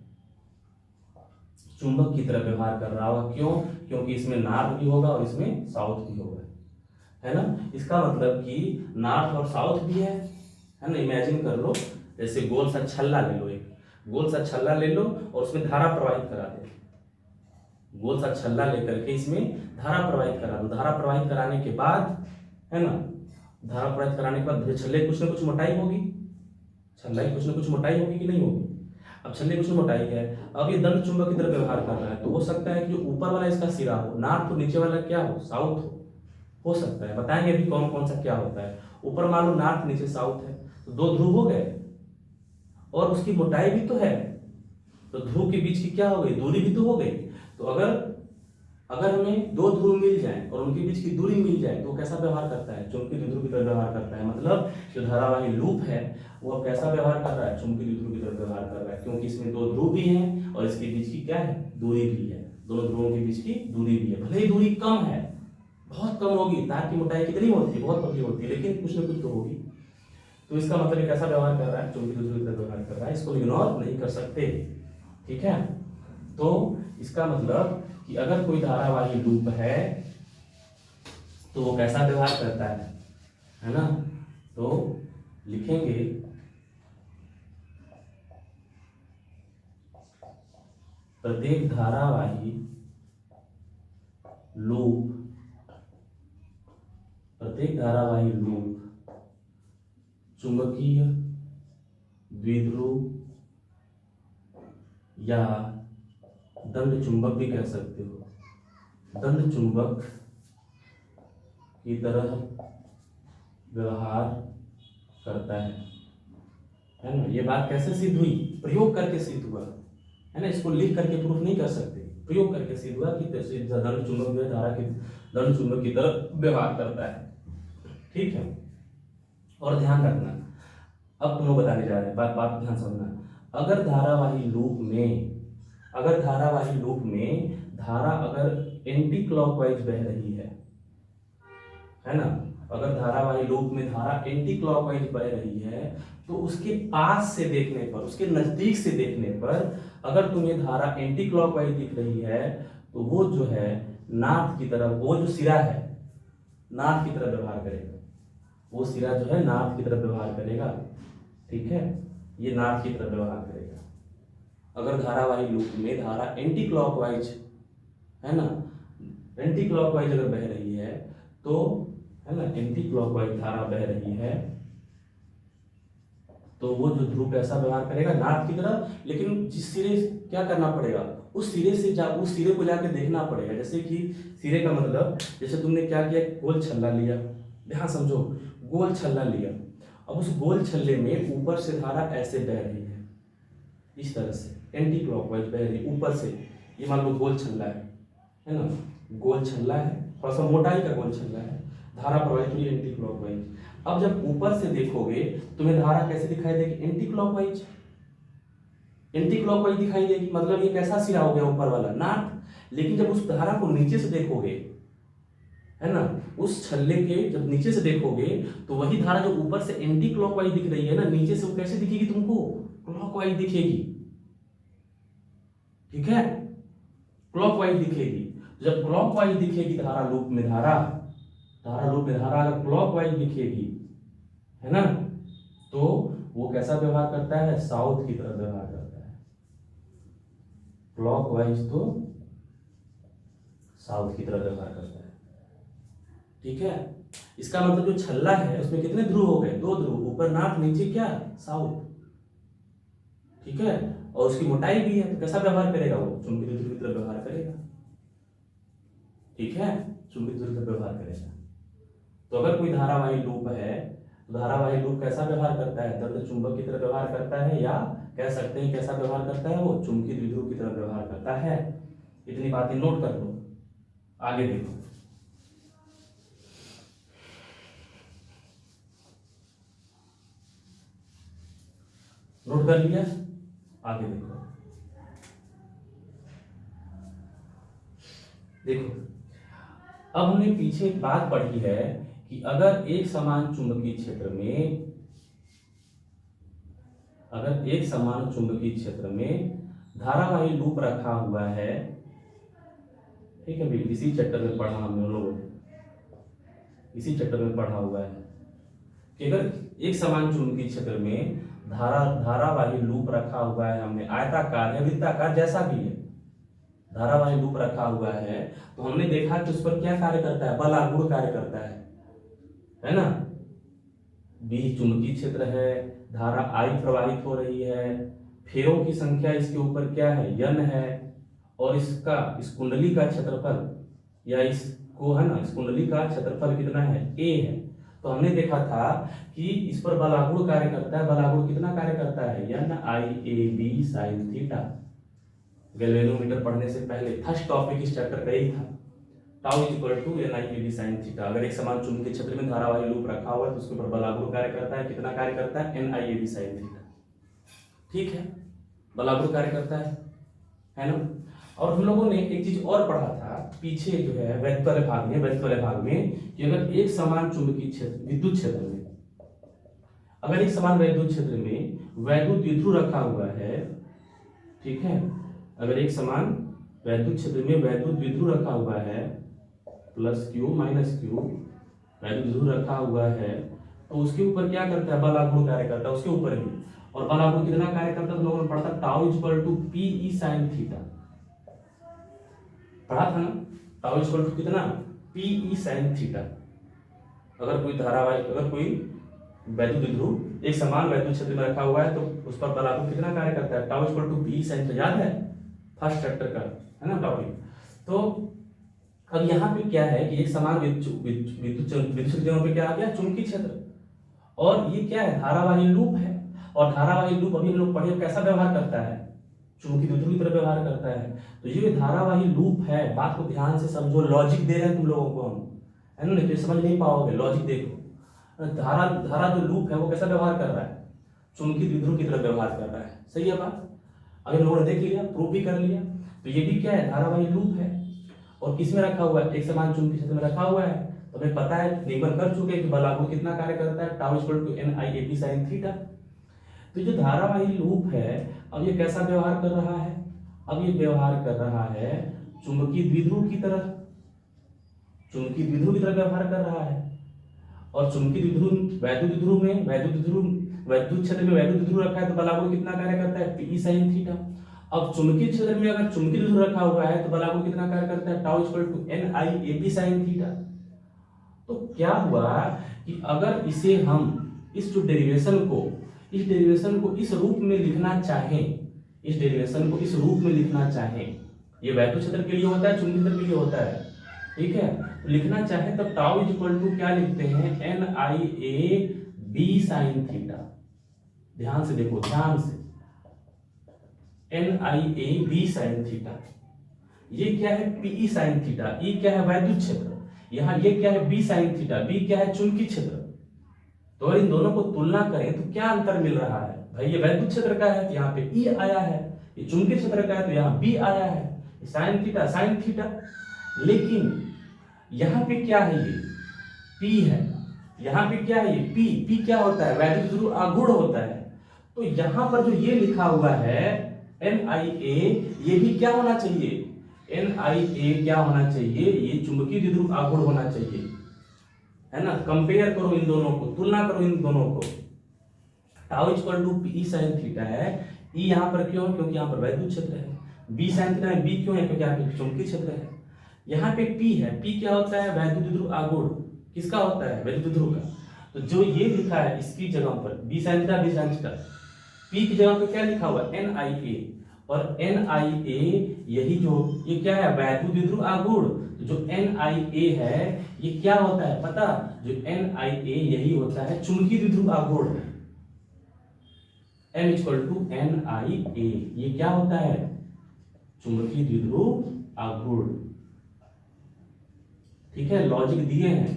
[SPEAKER 1] चुंबक की तरह व्यवहार कर रहा होगा। क्यों, क्योंकि इसमें नॉर्थ भी होगा और इसमें साउथ भी होगा, है ना। इसका मतलब कि नॉर्थ और साउथ भी है ना। इमेजिन कर लो, जैसे गोल सा छल्ला ले लो, एक गोल सा छल्ला ले लो और उसमें धारा प्रवाहित करा दे। गोल सा छल्ला लेकर के इसमें धारा प्रवाहित करा दो। धारा प्रवाहित कराने के बाद, है ना, धारा प्रवाहित कराने के बाद छल्ले कुछ ना कुछ मोटाई होगी, छल्ला की कुछ ना कुछ मोटाई होगी कि नहीं होगी। अब छल्ले कुछ मोटाई है, अब ये दंड चुंबक की तरह व्यवहार कर रहा है, तो हो सकता है कि जो ऊपर वाला इसका सिरा हो नॉर्थ, तो नीचे वाला क्या हो हो सकता है। बताएंगे अभी कौन कौन सा क्या होता है। ऊपर मान लो नॉर्थ, नीचे साउथ है, तो दो ध्रुव हो गए और उसकी मोटाई भी तो है, तो ध्रुव के बीच की क्या हो गई, दूरी भी तो हो गई। तो अगर हमें दो ध्रुव मिल जाए और उनके बीच की दूरी मिल जाए तो कैसा व्यवहार करता है, चुंबकीय द्विध्रुव की तरह व्यवहार करता है। मतलब जो धारावाही लूप है वो अब कैसा व्यवहार कर रहा है, चुंबकीय द्विध्रुव की तरह व्यवहार कर रहा है, क्योंकि इसमें दो ध्रुव भी हैं और इसके बीच की क्या है, दूरी भी है। दोनों ध्रुवों के बीच की दूरी भी है, भले ही दूरी कम है, बहुत कम होगी, तार की मोटाई कितनी होती है, बहुत पतली होती है, लेकिन कुछ ना कुछ तो होगी। तो इसका मतलब कैसा व्यवहार कर रहा है, चुंबकीय द्विध्रुव की तरह व्यवहार कर रहा है, इसको इग्नोर नहीं कर सकते, ठीक है। तो इसका मतलब कि अगर कोई धारावाही लूप है तो वो कैसा व्यवहार करता है ना। तो लिखेंगे प्रत्येक धारावाही लूप, प्रत्येक धारावाही लूप चुंबकीय द्विध्रुव या दंड चुंबक भी कह सकते हो, दंड चुंबक की तरह व्यवहार करता है ना। ये बात कैसे सिद्ध हुई, प्रयोग करके सिद्ध हुआ, है ना। इसको लिख करके प्रूफ नहीं कर सकते, प्रयोग करके सिद्ध हुआ कि दंड चुंबक जो है धारा की दंड चुंबक की तरह व्यवहार करता है, ठीक है। और ध्यान रखना, अब तुम लोग बताने जा रहे हैं, बात ध्यान समझना। अगर धारावाही लूप में धारा अगर एंटी क्लॉकवाइज बह रही है ना, अगर धारावाही लूप में धारा एंटी क्लॉकवाइज बह रही है तो उसके पास से देखने पर, उसके नजदीक से देखने पर अगर तुम्हें धारा एंटी क्लॉकवाइज दिख रही है तो वो जो है नॉर्थ की तरफ, वो जो सिरा है नॉर्थ की तरफ व्यवहार करेगा, वो सिरा जो है नॉर्थ की तरफ व्यवहार करेगा, ठीक है। ये नॉर्थ की तरफ व्यवहार करेगा। अगर धारावाही लूप में धारा एंटी क्लॉकवाइज, है ना, एंटी क्लॉकवाइज अगर बह रही है तो, है ना, एंटी क्लॉकवाइज धारा बह रही है तो वो जो ध्रुव कैसा व्यवहार करेगा, नॉर्थ की तरफ। लेकिन जिस सिरे क्या करना पड़ेगा, उस सिरे से उस सिरे को जाके देखना पड़ेगा। जैसे कि सिरे का मतलब, जैसे तुमने क्या किया, गोल छल्ला लिया, ध्यान समझो, गोल छल्ला लिया। अब उस गोल छल्ले में ऊपर से धारा ऐसे बह रही है, इस तरह से एंटी क्लॉकवाइज बह रही है ऊपर से। ये मान लो गोल छल्ला है ना, गोल छल्ला है, थोड़ा सा मोटाई का गोल छल्ला है, धारा प्रवाहित हुई एंटी क्लॉकवाइज। अब जब ऊपर से देखोगे तुम्हें धारा कैसे दिखाई देगी, एंटी क्लॉकवाइज, एंटी क्लॉकवाइज दिखाई देगी, मतलब ये कैसा सिरा हो गया ऊपर वाला, नॉर्थ। लेकिन जब उस धारा को नीचे से देखोगे, है ना, उस छल्ले के जब नीचे से देखोगे तो वही धारा जो ऊपर से एंटी क्लॉकवाइज दिख रही है ना, नीचे से वो कैसे दिखेगी तुमको, क्लॉकवाइज दिखेगी। ठीक है, क्लॉकवाइज दिखेगी। जब क्लॉकवाइज दिखेगी धारा लूप में, धारा लूप में धारा अगर क्लॉकवाइज दिखेगी, है ना, तो वो कैसा व्यवहार करता है, साउथ की तरफ व्यवहार करता है। क्लॉकवाइज तो साउथ की तरफ व्यवहार करता है। ठीक है, इसका मतलब जो छल्ला है उसमें कितने ध्रुव हो गए, 2 ध्रुव, ऊपर नॉर्थ नीचे क्या, साउथ। ठीक है, और उसकी मोटाई भी है, तो कैसा व्यवहार करेगा वो, चुंबकीय ध्रुव की तरफ व्यवहार करेगा। ठीक है, चुंबकीय ध्रुव की तरफ व्यवहार करेगा। तो अगर कोई धारावाही लूप है तो धारावाही लूप कैसा व्यवहार करता है, दर्द चुंबक की तरफ व्यवहार करता है, या कह सकते हैं कैसा व्यवहार करता है, वो चुंबकीय द्विध्रुव की तरफ व्यवहार करता है। इतनी बातें नोट कर लो, आगे देखो। नोट कर लिया, आगे देखो। देखो, अब हमने पीछे एक बात पढ़ी है कि अगर एक समान चुंबकीय क्षेत्र में धारावाही लूप रखा हुआ है, ठीक है भाई, इसी चैप्टर में पढ़ा हम लोगों ने, इसी चैप्टर में पढ़ा हुआ है कि अगर एक समान चुंबकीय क्षेत्र में धारावाही लूप रखा हुआ है, हमने आयताकार या वृत्ताकार जैसा भी है, धारावाही लूप रखा हुआ है, तो हमने देखा कि उस पर क्या कार्य करता है, बल आघूर्ण कार्य करता है ना। बी चुंबकीय क्षेत्र है, धारा आई प्रवाहित हो रही है, फेरों की संख्या इसके ऊपर क्या है, n है, और इस कुंडली का क्षेत्रफल या इसको, है ना, इस कुंडली का क्षेत्रफल कितना है, a है। तो हमने देखा था कि इस पर बल आघूर्ण कार्य करता है, बल आघूर्ण कितना कार्य करता है, NIAB sin थीटा। गैल्वेनोमीटर पढ़ने से पहले फर्स्ट टॉपिक इस चैप्टर का ही था, tau is equal to NIAB sin theta. अगर एक समान चुंबकीय क्षेत्र में धारावाही लूप रखा हुआ है तो उसके ऊपर बल आघूर्ण कार्य करता है, कितना कार्य करता है, NIAB sin थीटा। ठीक है, बल आघूर्ण कार्य करता है ना। और हम लोगों ने एक चीज और पढ़ा था पीछे, जो है वैद्युत वाले भाग में, कि अगर एक समान चुंबकीय क्षेत्र विद्युत क्षेत्र में, अगर एक समान वैद्युत क्षेत्र में वैद्युत द्विध्रुव रखा हुआ है, ठीक है, अगर एक समान वैद्युत क्षेत्र में वैद्युत द्विध्रुव रखा हुआ है, प्लस क्यू माइनस क्यू वैद्युत द्विध्रुव रखा हुआ है, तो उसके ऊपर क्या करता है, बल आघूर्ण कार्य करता है उसके ऊपर ही। और बल आघूर्ण कितना कार्य करता है, तो लोगों ने पढ़ा था tau is equal to PE sin theta, पढ़ा था ना, टाउ इज इक्वल टू कितना, PE sin थीटा। अगर कोई वैद्युत द्विध्रुव एक समान वैद्युत क्षेत्र में रखा हुआ है तो उस पर बल आघूर्ण कितना कार्य करता है, tau is equal to PE sin, याद है फर्स्ट चैप्टर का, है ना टॉपिक। तो अब यहाँ पे क्या है कि एक समान विद्युत क्षेत्रों पे क्या आ गया, चुंबकीय क्षेत्र, और ये क्या है, धारावाही लूप है। और धारावाही लूप अभी हम लोग पढ़े कैसा व्यवहार करता है, चुंबकीय द्विध्रुव की तरह व्यवहार करता है। तो ये धारावाही लूप है, बात को ध्यान से समझो, लॉजिक दे रहे हैं तुम लोगों को हम, है ना, नहीं तो समझ नहीं पाओगे, लॉजिक देखो। धारा जो लूप है वो कैसा व्यवहार कर रहा है, चुंबकीय द्विध्रुव की तरह व्यवहार कर रहा है। सही है बात, अभी हम लोगों ने देख लिया, प्रूव भी कर लिया। तो ये भी क्या है, धारावाही लूप है, और किस में रखा हुआ है, एक समान चुंबकीय क्षेत्र में रखा हुआ है। तो हमें पता है, निगमन कर चुके हैं कि बल आघूर्ण कितना कार्य करता है, tau equal to NIAB sin theta. तो जो धारावाही लूप है, अब ये कैसा व्यवहार कर रहा है, अब ये व्यवहार कर रहा है चुंबकीय द्विध्रुव की तरह, चुंबकीय द्विध्रुव की तरह व्यवहार कर रहा है। और चुंबकीय द्विध्रुव वैद्युत द्विध्रुव में वैद्युत क्षेत्र में वैद्युत द्विध्रुव रखा है, तो बल आघूर्ण कितना कार्य करता है, PE sin थीटा। अब चुंबकीय क्षेत्र में अगर चुंबकीय द्विध्रुव रखा हुआ है तो बल आघूर्ण कितना कार्य करता है, tau equal to NIAB sin theta. तो क्या हुआ कि अगर इसे हम इस डेरिवेशन को इस रूप में लिखना चाहें, ये वैद्युत क्षेत्र के लिए होता है, चुंबकीय क्षेत्र के लिए होता है, ठीक है, तो लिखना चाहे तब टाउ इज इक्वल टू क्या लिखते हैं, NIAB sin थीटा। ध्यान से देखो, ध्यान से, NIAB sin थीटा। ये क्या है, PE sin थीटा, E क्या है वैद्युत क्षेत्र, यहाँ ये क्या है B sin थीटा, B क्या है चुंबकीय क्षेत्र। तो अगर इन दोनों को तुलना करें तो क्या अंतर मिल रहा है, भाई ये वैद्युत क्षेत्र का है तो यहाँ पे ई आया है, ये चुंबकीय क्षेत्र का है तो यहाँ बी आया है, साइन थीटा। लेकिन यहाँ पे क्या है, ये पी है, यहाँ पे क्या है, ये पी क्या होता है, वैद्युत ध्रुव आघूर्ण होता है। तो यहाँ पर जो ये लिखा हुआ है NiA, ये भी क्या होना चाहिए, NiA क्या होना चाहिए, ये चुंबकीय द्विध्रुव आघूर्ण होना चाहिए, है ना। कंपेयर करो इन दोनों को, तुलना करो इन दोनों को। Tau equal to P sine theta है, ई यहाँ पर क्यों, क्योंकि यहाँ पर वैद्युत क्षेत्र है। बी साइन थीटा में बी क्यों है, क्योंकि यहाँ पे चुंबकीय क्षेत्र है। यहाँ पे पी है, पी क्या होता है, वैद्युत द्विध्रुव आघूर्ण, किसका होता है, वैद्युत द्विध्रुव का। तो जो ये लिखा है इसकी जगह पर बी साइन थीटा, पी की जगह पे क्या लिखा हुआ है, NiA, और NiA यही जो ये क्या है, वैद्युत द्विध्रुव आघूर्ण। तो जो NiA है ये क्या होता है पता, जो NiA यही होता है चुंबकीय द्विध्रुव आघूर्ण। M इक्वल टू NiA, ये क्या होता है, चुंबकीय द्विध्रुव आघूर्ण। ठीक है, लॉजिक दिए हैं,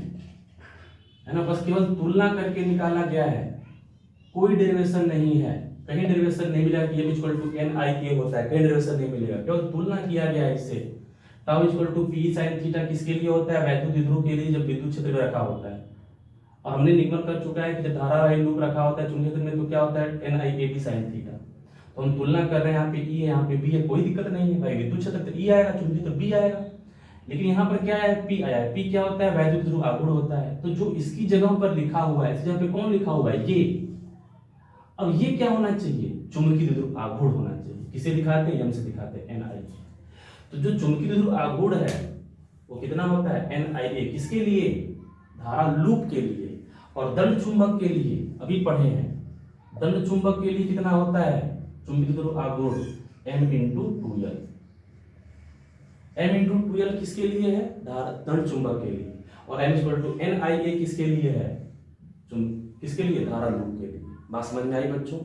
[SPEAKER 1] है ना, बस केवल तुलना करके निकाला गया है, कोई डेरिवेशन नहीं है, कहीं डेरिवेशन नहीं मिला कि M इक्वल टू NiA होता है, कहीं डेरिवेशन नहीं मिलेगा, केवल तुलना किया गया है इससे। Tau equal to P sine theta किसके लिए होता है, वैद्युत द्विध्रुव के लिए, जब विद्युत क्षेत्र में रखा होता है। और हमने निगमन कर चुका है कि जब धारावाही लूप रखा होता है चुंबकीय क्षेत्र में तो क्या होता है, NiA साइन थीटा। तो हम तुलना कर रहे हैं, यहाँ पे E है, यहाँ पे B है, कोई दिक्कत नहीं है भाई, विद्युत क्षेत्र तो E आएगा, चुंबकीय तो B आएगा। लेकिन यहाँ पर क्या है, P आया है, P क्या होता है, वैद्युत ध्रुव आघूर्ण होता है। तो जो इसकी जगह पर लिखा हुआ है, इस जगह पे कौन लिखा हुआ है, ये। अब ये क्या होना चाहिए, चुंबकीय द्विध्रुव आघूर्ण होना चाहिए। किसे दिखाते हैं, M से दिखाते हैं, NiA। तो जो चुंबकीय द्विध्रुव आघूर्ण है वो कितना होता है, NiA, किसके लिए, धारा लूप के लिए। और दंड चुंबक के लिए अभी पढ़े हैं, दंड चुंबक के लिए कितना होता है, चुंबकीय द्विध्रुव आघूर्ण M×2L। M×2L किसके लिए है, दंड चुंबक के लिए। और M इक्वल टू NiA किसके लिए है, किसके लिए, धारा लूप के लिए। बात समझ में आई बच्चों,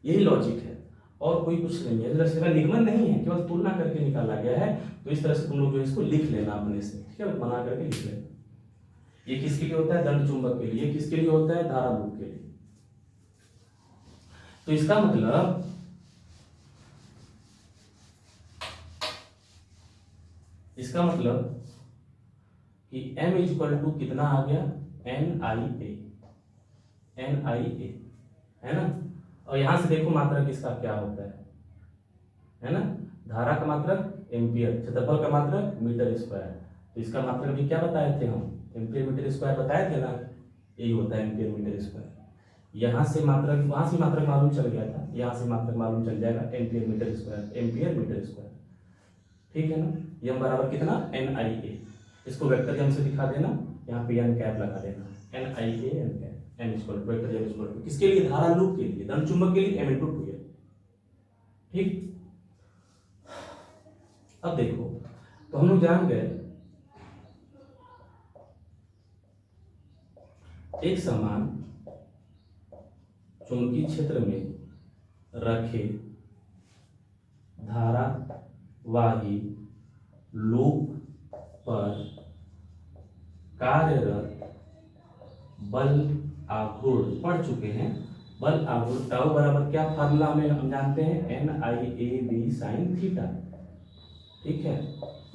[SPEAKER 1] यही लॉजिक है और कोई कुछ नहीं है, इसका निगमन नहीं है, केवल तुलना करके निकाला गया है। तो इस तरह से तुम लोग जो इसको लिख लेना अपने से, ठीक है, बना करके लिख लेना। ये किसके लिए होता है, दंड चुंबक के लिए, किसके लिए होता है, धारा लूप के लिए। तो इसका मतलब कि M इक्वल टू कितना आ गया, NiA, है ना। और यहां से देखो मात्रक इसका क्या होता है ना, धारा का मात्रक एम्पियर, क्षेत्रफल का मात्रक मीटर स्क्वायर। तो इसका मात्रक भी क्या बताए थे हम, एम्पियर मीटर स्क्वायर बताए थे ना, यही होता है एम्पियर मीटर स्क्वायर। यहाँ से मात्रक, वहां से मात्रक मालूम चल गया था, यहाँ से मात्रक मालूम चल जाएगा, एम्पियर मीटर स्क्वायर, ठीक है ना। यम बराबर कितना, NiA, इसको वेक्टर यम से दिखा देना, यहाँ पे n कैप लगा देना, NiA n cap, n equal to vector M equal to किसके लिए, धारा लूप के लिए, दंड चुंबक के लिए M×2L। ठीक, अब देखो, तो हम लोग जान गए एक समान चुंबकीय क्षेत्र में रखे धारावाही लूप पर कार्यरत बल आघूर्ण पढ़ चुके हैं। बल आघूर्ण टाउ बराबर क्या फार्मूला में हम जानते हैं, NiA साइन थीटा, ठीक है।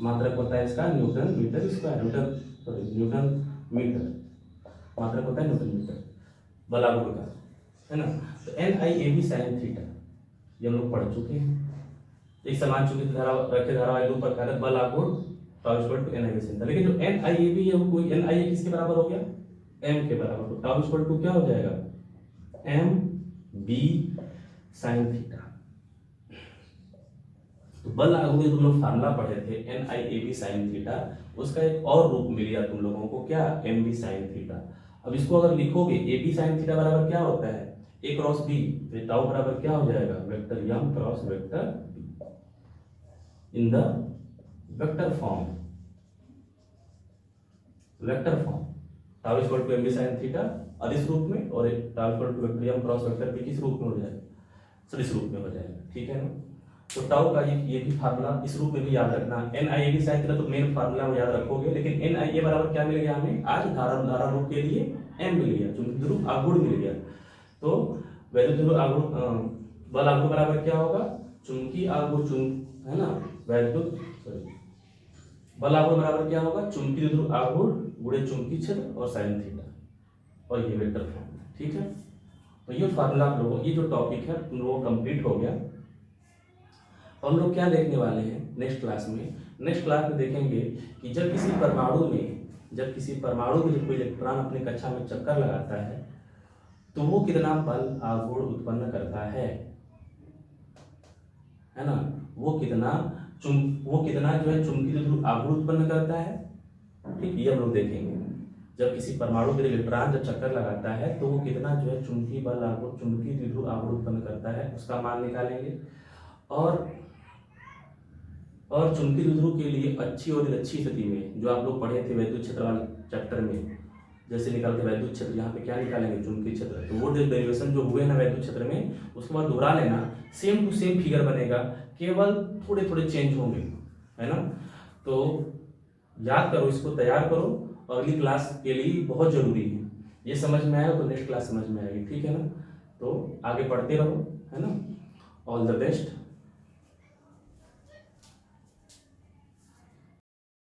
[SPEAKER 1] मात्रक होता है इसका newton metre square, newton metre, मात्रक होता है न्यूटन मीटर बल आघूर्ण का, है ना। तो NiA साइन थीटा ये हम लोग पढ़ चुके हैं। एक समान चुंबकीय धारा रखे धारावाही लूप पर कार्यरत बल आघूर्ण tau equal to NiA sine theta. लेकिन जो NiA है वो कोई NiA किसके बराबर हो गया, M के बराबर। तो टाउ इक्वल टू क्या हो जाएगा, MB साइन थीटा। तो बल आघूर्ण तुम लोग फार्मूला पढ़े थे NiA साइन थीटा, उसका एक और रूप मिल गया तुम लोगों को, क्या, MB साइन थीटा। अब इसको अगर लिखोगे AB साइन थीटा बराबर क्या होता है, A क्रॉस B, तो टाउ बराबर क्या हो जाएगा, vector M cross vector B in the vector form, tau equal to MB sine theta अदिश रूप में, और tau equal to vector M cross vector B किस रूप में हो जाएगा, सदिश रूप में हो जाएगा, ठीक है ना। तो टाउ का ये भी फार्मूला इस रूप में भी याद रखना। NiA साइन थीटा तो मेन फार्मूला याद रखोगे, लेकिन NiA बराबर क्या मिल गया हमें आज, धारा लूप के लिए M मिल गया, चुंबकीय ध्रुव आघूर्ण मिल गया। तो वैद्युत ध्रुव आघूर्ण बल आघूर्ण बराबर क्या होगा, चुंबकीय आघूर्ण है ना, वैद्युत बल आघूर्ण बराबर क्या होगा, चुंबकीय ध्रुव आघूर्ण गुणे चुंबकीय क्षेत्र और साइन थीटा, और ये वेक्टर फॉर्मूला, ठीक है। तो ये फार्मूला आप लोगों, ये जो टॉपिक है तुम लोगों कंप्लीट हो गया। और हम लोग क्या देखने वाले हैं नेक्स्ट क्लास में, नेक्स्ट क्लास में देखेंगे कि जब किसी परमाणु में जब कोई इलेक्ट्रॉन अपने कक्षा में चक्कर लगाता है तो वो कितना बल आघूर्ण उत्पन्न करता है ना, वो कितना जो है चुंबकीय ध्रुव आघूर्ण उत्पन्न करता है, ठीक, ये हम लोग देखेंगे। जब किसी परमाणु के इलेक्ट्रॉन जब चक्कर लगाता है तो वो कितना जो है चुंबकीय बल आघूर्ण, चुंबकीय द्विध्रुव आघूर्ण उत्पन्न करता है, उसका मान निकालेंगे। और चुंबकीय द्विध्रुव के लिए अच्छी और अच्छी स्थिति में जो आप लोग पढ़े थे वैद्युत क्षेत्र वाले चैप्टर में, जैसे निकालते वैद्युत क्षेत्र, यहाँ पे क्या निकालेंगे, चुंबकीय क्षेत्र, तो वो डेरिवेशन जो हुए ना वैद्युत क्षेत्र में, उसके बाद दोहरा लेना, सेम टू सेम फिगर बनेगा, केवल थोड़े थोड़े चेंज होंगे, है ना। तो याद करो, इसको तैयार करो, अगली क्लास के लिए बहुत जरूरी है। ये समझ में आया तो नेक्स्ट क्लास समझ में आएगी, ठीक है ना। तो आगे पढ़ते रहो, है ना। All the best.